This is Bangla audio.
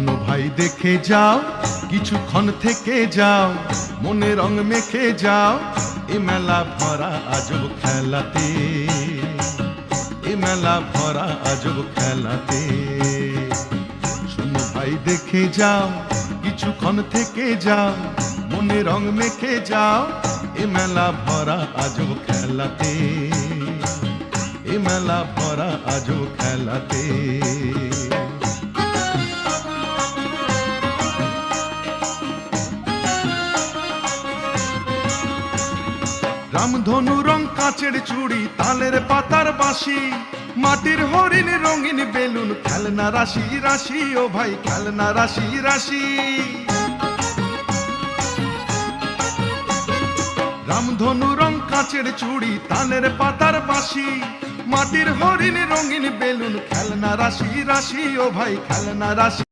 শোনো ভাই দেখে যাও, কিছুক্ষণ থেকে যাও, মনে রং মেখে যাও, এ মেলা ভরা আজব খেলাতে, এ মেলা ভরা আজব খেলাতে। শোনো ভাই দেখে যাও, কিছুক্ষণ থেকে যাও, মনে রং মেখে যাও, এ মেলা ভরা আজব খেলাতে, এ মেলা ভরা আজব খেলাতে। রামধনু রং কাঁচের চুড়ি, তালের পাতার বাঁশি, মাটির হরিণ রঙিন বেলুন, খেলনা রাশি রাশি, ও ভাই খেলনা রাশি রাশি। রামধনু রং কাঁচের চুড়ি, তালের পাতার বাঁশি, মাটির হরিণ রঙিন বেলুন, খেলনা রাশি রাশি, ও ভাই খেলনা রাশি।